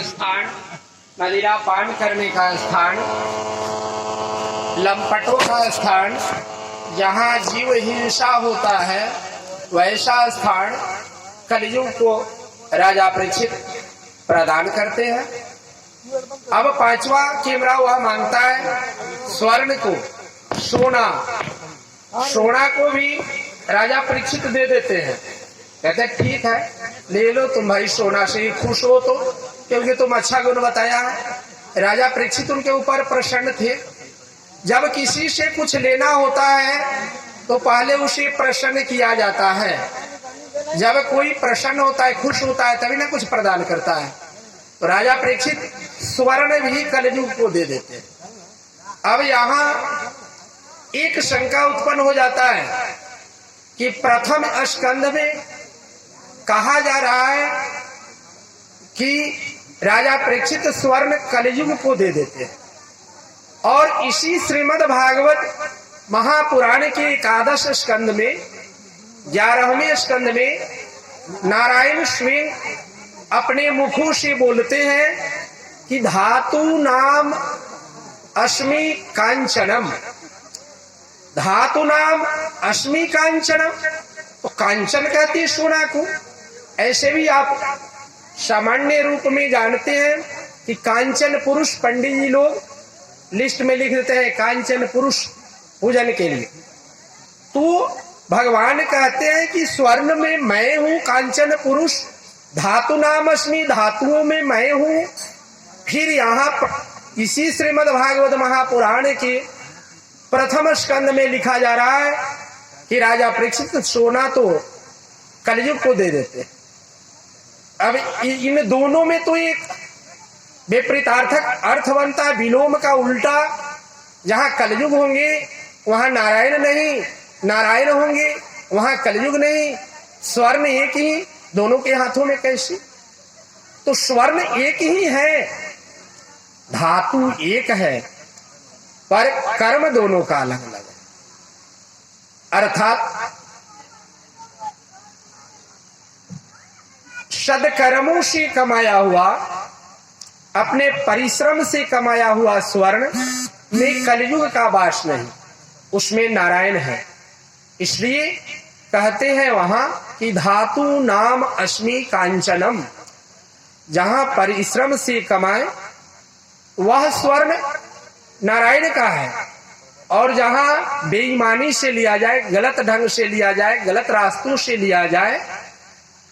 स्थान, मदिरा पान करने का स्थान, लंपटों का स्थान, जहाँ जीव हिंसा होता है वैसा स्थान कलयुग को राजा परीक्षित प्रदान करते हैं। अब पांचवा कैमरा वह मांगता है स्वर्ण को, सोना। सोना को भी राजा परीक्षित दे देते हैं। कहते ठीक है, ले लो तुम भाई, सोना से ही खुश हो तो, क्योंकि तुम अच्छा गुण बताया है। राजा परीक्षित उनके ऊपर प्रसन्न थे। जब किसी से कुछ लेना होता है तो पहले उसे प्रसन्न किया जाता है। जब कोई प्रसन्न होता है, खुश होता है, तभी ना कुछ प्रदान करता है। तो राजा परीक्षित स्वर्ण भी कलयुग को दे देते हैं। अब यहाँ एक शंका उत्पन्न हो जाता है कि प्रथम स्कंध में कहा जा रहा है कि राजा परीक्षित स्वर्ण कलयुग को दे देते हैं, और इसी श्रीमद् भागवत महापुराण के एकादश स्कंध में 11वें स्कंध में नारायण स्वयं अपने मुखों से बोलते हैं कि धातु नाम अस्मि कांचनम, धातु नाम अस्मि कांचनम। तो कांचन कहते हैं सोना को। ऐसे भी आप सामान्य रूप में जानते हैं कि कांचन पुरुष, पंडित जी लोग लिस्ट में लिख देते हैं कांचन पुरुष पूजन के लिए। तो भगवान कहते हैं कि स्वर्ण में मैं हूँ कांचन पुरुष, धातु नाम अस्मि, धातुओं में मैं हूँ। फिर यहाँ इसी श्रीमद् भागवत महापुराण के प्रथम स्कंद में लिखा जा रहा है कि राजा परीक्षित सोना तो कलयुग को दे देते। अब इन दोनों में तो एक विपरीतार्थक अर्थ बनता है, विलोम का उल्टा। जहाँ कलयुग होंगे वहाँ नारायण नहीं, नारायण होंगे वहाँ कलयुग नहीं। स्वर्ण एक ही, दोनों के हाथों में कैसे? तो स्वर्ण एक ही है, धातु एक है, पर कर्म दोनों का अलग अलग है। अर्थात सदकर्मों से कमाया हुआ, अपने परिश्रम से कमाया हुआ स्वर्ण में कलयुग का वास नहीं, उसमें नारायण है। इसलिए कहते हैं वहां कि धातु नाम अस्मि कांचनम, जहां परिश्रम से कमाए वह स्वर्ण नारायण का है, और जहां बेईमानी से लिया जाए, गलत ढंग से लिया जाए, गलत रास्तों से लिया जाए,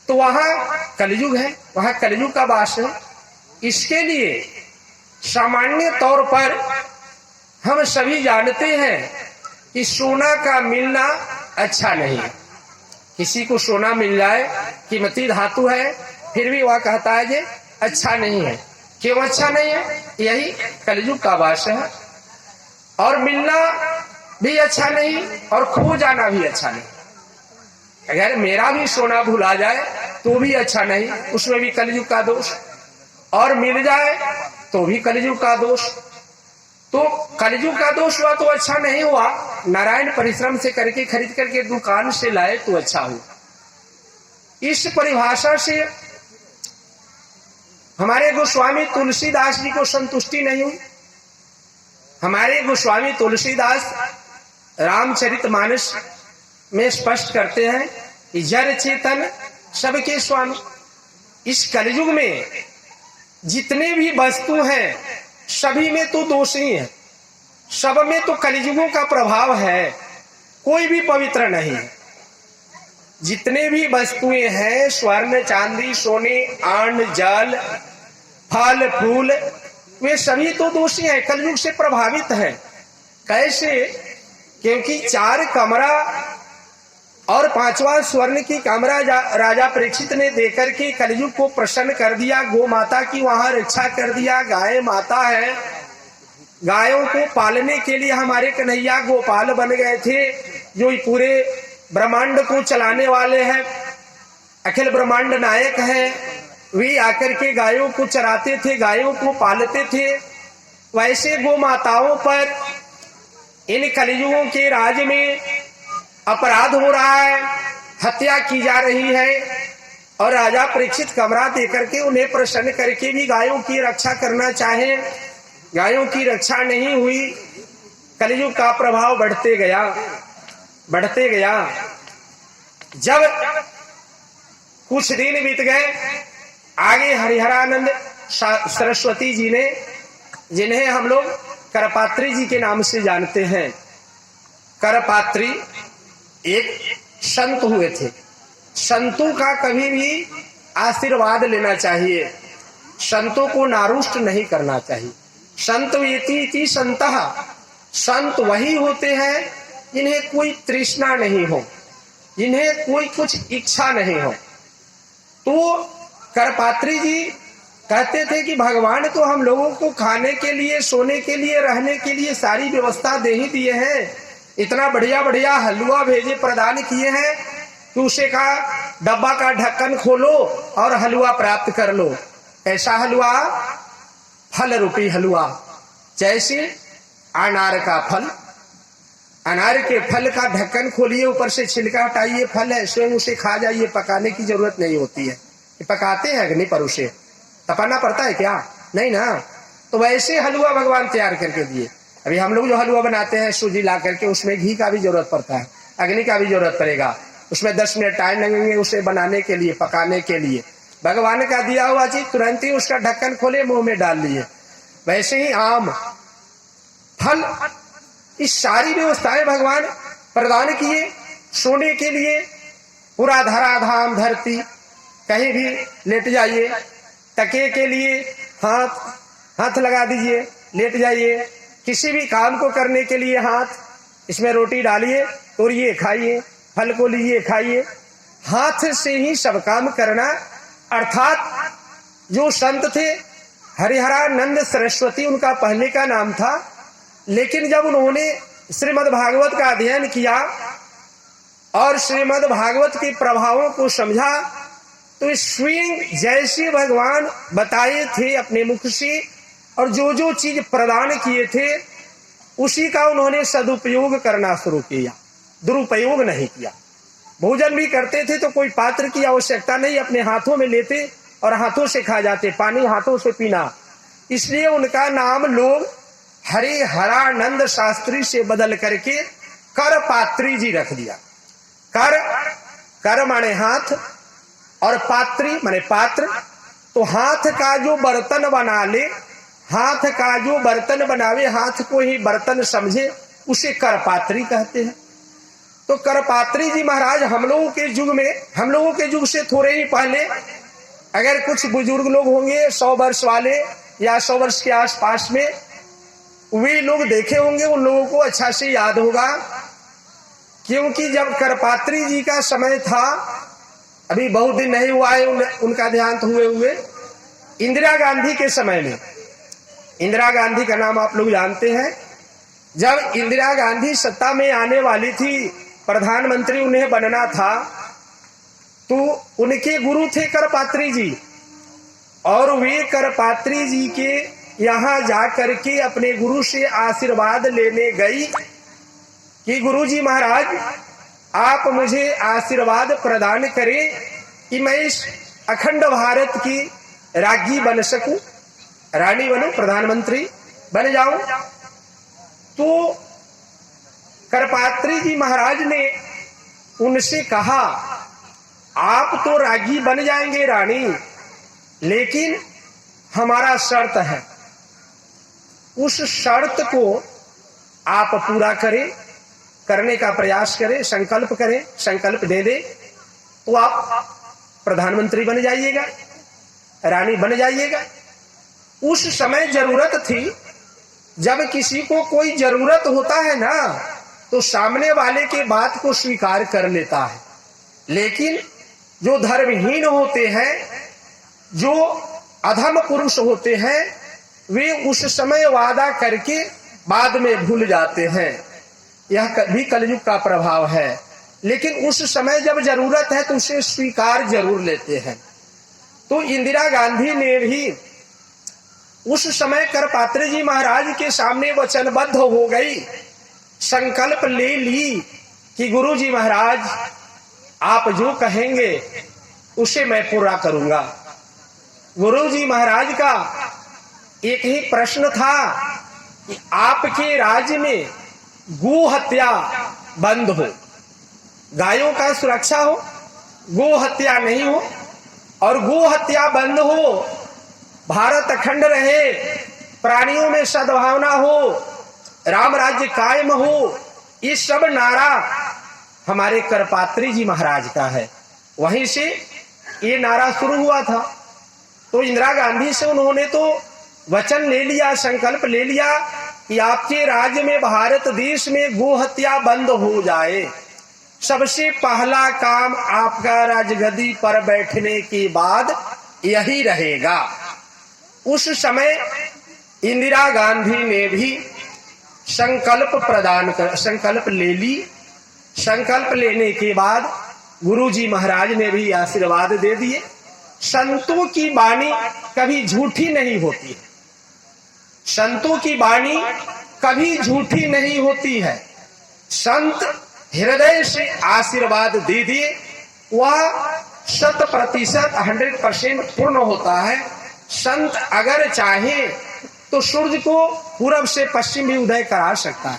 तो वहां कलयुग है, वहां कलयुग का वास है। इसके लिए सामान्य तौर पर हम सभी जानते हैं कि सोना का मिलना अच्छा नहीं। किसी को सोना मिल जाए, कीमती धातु है, फिर भी वह कहता है कि अच्छा नहीं है। क्यों अच्छा नहीं है? यही कलयुग का वास है। और मिलना भी अच्छा नहीं और खो जाना भी अच्छा नहीं। अगर मेरा भी सोना भुला जाए तो भी अच्छा नहीं, उसमें भी कलयुग का दोष। और मिल जाए तो भी कलयुग का दोष। तो कलयुग का दोष हुआ तो अच्छा नहीं हुआ। नारायण परिश्रम से करके खरीद करके दुकान से लाए तो अच्छा हुआ। इस परिभाषा से हमारे गोस्वामी तुलसीदास जी को संतुष्टि नहीं हुई। हमारे गोस्वामी तुलसीदास रामचरितमानस में स्पष्ट करते हैं कि जड़ चेतन सबके स्वामी। इस कलयुग में जितने भी वस्तु हैं सभी में तो दोष ही है, सब में तो कलयुगों का प्रभाव है, कोई भी पवित्र नहीं। जितने भी वस्तुएं हैं, स्वर्ण चांदी सोने अन्न जल फल फूल, वे सभी तो दोषी हैं, कलयुग से प्रभावित हैं। कैसे? क्योंकि 4 कमरा और 5वां स्वर्ण की कमरा राजा परीक्षित ने देकर के कलयुग को प्रसन्न कर दिया। गौ माता की वहां रक्षा कर दिया। गाय माता है, गायों को पालने के लिए हमारे कन्हैया गोपाल बन गए थे, जो पूरे ब्रह्मांड को चलाने वाले हैं, अखिल ब्रह्मांड नायक हैं। वे आकर के गायों को चराते थे, गायों को पालते थे। वैसे गौ माताओं पर इन कलयुगों के राज में अपराध हो रहा है, हत्या की जा रही है, और राजा परीक्षित कमरा देकर के उन्हें प्रसन्न करके भी गायों की रक्षा करना चाहे, गायों की रक्षा नहीं हुई। कलयुग का प्रभाव बढ़ते गया, बढ़ते गया। जब कुछ दिन बीत गए, आगे हरिहरानंद सरस्वती जी ने, जिन्हें हम लोग करपात्री जी के नाम से जानते हैं, करपात्री एक संत हुए थे। संतों का कभी भी आशीर्वाद लेना चाहिए, संतों को नारुष्ट नहीं करना चाहिए। संत इति संतः, संत वही होते हैं जिन्हें कोई तृष्णा नहीं हो, जिन्हें कोई कुछ इच्छा नहीं हो। तो करपात्री जी कहते थे कि भगवान तो हम लोगों को खाने के लिए, सोने के लिए, रहने के लिए सारी व्यवस्था दे ही दिए हैं। इतना बढ़िया बढ़िया हलवा भेजे, प्रदान किए हैं कि उसे का डब्बा का ढक्कन खोलो और हलवा प्राप्त कर लो। ऐसा हलवा, फल रूपी हलवा, जैसे अनार का फल, अनार के फल का ढक्कन खोलिए, ऊपर से छिलका हटाइए, फल है, स्वयं उसे खा जाइए, पकाने की जरूरत नहीं होती है। पकाते हैं अग्नि पर, उसे तपाना पड़ता है क्या? नहीं ना। तो वैसे हलवा भगवान तैयार करके दिए। अभी हम लोग जो हलवा बनाते हैं सूजी ला करके, उसमें घी का भी जरूरत पड़ता है, अग्नि का भी जरूरत पड़ेगा, उसमें 10 मिनट टाइम लगेंगे उसे बनाने के लिए, पकाने के लिए। भगवान का दिया हुआ चीज तुरंत ही उसका ढक्कन खोले, मुंह में डाल लिए। वैसे ही आम, फल, इस सारी व्यवस्थाएं भगवान प्रदान किए। सोने के लिए पूरा धराधाम धरती, कहीं भी लेट जाइए। तकिए के लिए हाथ लगा दीजिए, लेट जाइए। किसी भी काम को करने के लिए हाथ, इसमें रोटी डालिए, तोड़िए खाइए, फल को लीजिए खाइए। हाथ से ही सब काम करना। अर्थात जो संत थे हरिहरानंद सरस्वती, उनका पहले का नाम था, लेकिन जब उन्होंने श्रीमद् भागवत का अध्ययन किया और श्रीमद् भागवत के प्रभावों को समझा, तो स्वयं जैसे भगवान बताए थे अपने मुख से और जो जो चीज प्रदान किए थे, उसी का उन्होंने सदुपयोग करना शुरू किया, दुरुपयोग नहीं किया। भोजन भी करते थे तो कोई पात्र की आवश्यकता नहीं, अपने हाथों में लेते और हाथों से खा जाते, पानी हाथों से पीना। इसलिए उनका नाम लोग हरिहरानंद शास्त्री से बदल करके करपात्री जी रख दिया। कर माने हाथ और पात्री माने पात्र। तो हाथ का जो बर्तन बना ले, हाथ का जो बर्तन बनावे, हाथ को ही बर्तन समझे, उसे करपात्री कहते हैं। तो करपात्री जी महाराज हम लोगों के युग में, हम लोगों के युग से थोड़े ही पहले, अगर कुछ बुजुर्ग लोग होंगे 100 वर्ष वाले या 100 वर्ष के आसपास में, वे लोग देखे होंगे, उन लोगों को अच्छा से याद होगा। क्योंकि जब करपात्री जी का समय था, अभी बहुत दिन नहीं हुआ है उनका देहांत हुए, इंदिरा गांधी के समय में, इंदिरा गांधी का नाम आप लोग जानते हैं। जब इंदिरा गांधी सत्ता में आने वाली थी, प्रधानमंत्री उन्हें बनना था, तो उनके गुरु थे करपात्री जी, और वे करपात्री जी के यहाँ जा करके अपने गुरु से आशीर्वाद लेने गई कि गुरुजी महाराज आप मुझे आशीर्वाद प्रदान करें कि मैं इस अखंड भारत की राज्ञी बन सकूं, रानी बनूं, प्रधानमंत्री बन जाऊं। तो करपात्री जी महाराज ने उनसे कहा, आप तो राज्ञी बन जाएंगे रानी, लेकिन हमारा शर्त है, उस शर्त को आप पूरा करें, करने का प्रयास करें, संकल्प करें, संकल्प दे दे तो आप प्रधानमंत्री बन जाइएगा, रानी बन जाइएगा। उस समय जरूरत थी, जब किसी को कोई जरूरत होता है ना, तो सामने वाले के बात को स्वीकार कर लेता है। लेकिन जो धर्महीन होते हैं, जो अधम पुरुष होते हैं, वे उस समय वादा करके बाद में भूल जाते हैं। यह भी कलयुग का प्रभाव है। लेकिन उस समय जब जरूरत है तो उसे स्वीकार जरूर लेते हैं। तो इंदिरा गांधी ने भी उस समय करपात्री जी महाराज के सामने वचनबद्ध हो गई, संकल्प ले ली कि गुरु जी महाराज आप जो कहेंगे उसे मैं पूरा करूंगा। गुरु जी महाराज का एक ही प्रश्न था कि आपके राज्य में गो हत्या बंद हो, गायों का सुरक्षा हो, गो हत्या नहीं हो, और गो हत्या बंद हो, भारत अखंड रहे, प्राणियों में सद्भावना हो, राम राज्य कायम हो, ये सब नारा हमारे करपात्री जी महाराज का है। वहीं से ये नारा शुरू हुआ था। तो इंदिरा गांधी से उन्होंने तो वचन ले लिया, संकल्प ले लिया कि आपके राज्य में, भारत देश में गो हत्या बंद हो जाए। सबसे पहला काम आपका राजगद्दी पर बैठने के बाद यही रहेगा। उस समय इंदिरा गांधी ने भी संकल्प ले ली। संकल्प लेने के बाद गुरुजी महाराज ने भी आशीर्वाद दे दिए। संतों की वाणी कभी झूठी नहीं होती है, संतों की वाणी कभी झूठी नहीं होती है। संत हृदय से आशीर्वाद दे दिए, वह 100% पूर्ण होता है। संत अगर चाहे तो सूर्य को पूरब से पश्चिम भी उदय करा सकता है,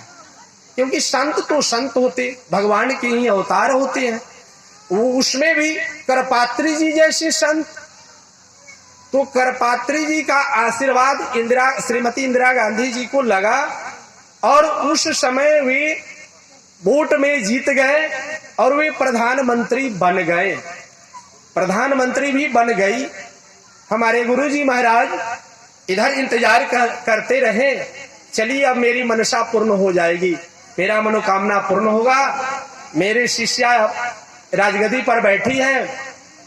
क्योंकि संत तो संत होते, भगवान के ही अवतार होते हैं। वो उसमें भी करपात्री जी जैसे संत, तो करपात्री जी का आशीर्वाद श्रीमती इंदिरा गांधी जी को लगा, और उस समय वे वोट में जीत गए और वे प्रधानमंत्री बन गए। प्रधानमंत्री भी बन गई। हमारे गुरुजी महाराज इधर इंतजार करते रहे, चलिए अब मेरी मनसा पूर्ण हो जाएगी, मेरा मनोकामना पूर्ण होगा, मेरे शिष्या राजगद्दी पर बैठी है,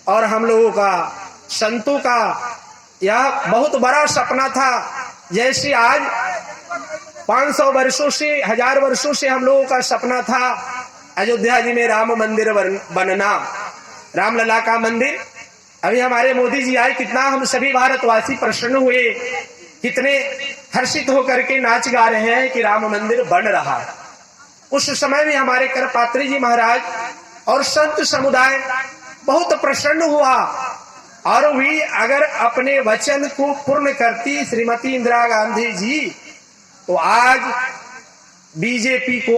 और हम लोगों का, संतों का यह बहुत बड़ा सपना था। जैसे आज 500 वर्षों से, 1000 वर्षों से हम लोगों का सपना था अयोध्या जी में राम मंदिर बनना, रामलला का मंदिर। अभी हमारे मोदी जी आए, कितना हम सभी भारतवासी प्रसन्न हुए, कितने हर्षित होकर के नाच गा रहे हैं कि राम मंदिर बन रहा है। उस समय भी हमारे करपात्री जी महाराज और संत समुदाय बहुत प्रसन्न हुआ, और वे अगर अपने वचन को पूर्ण करती श्रीमती इंदिरा गांधी जी, तो आज बीजेपी को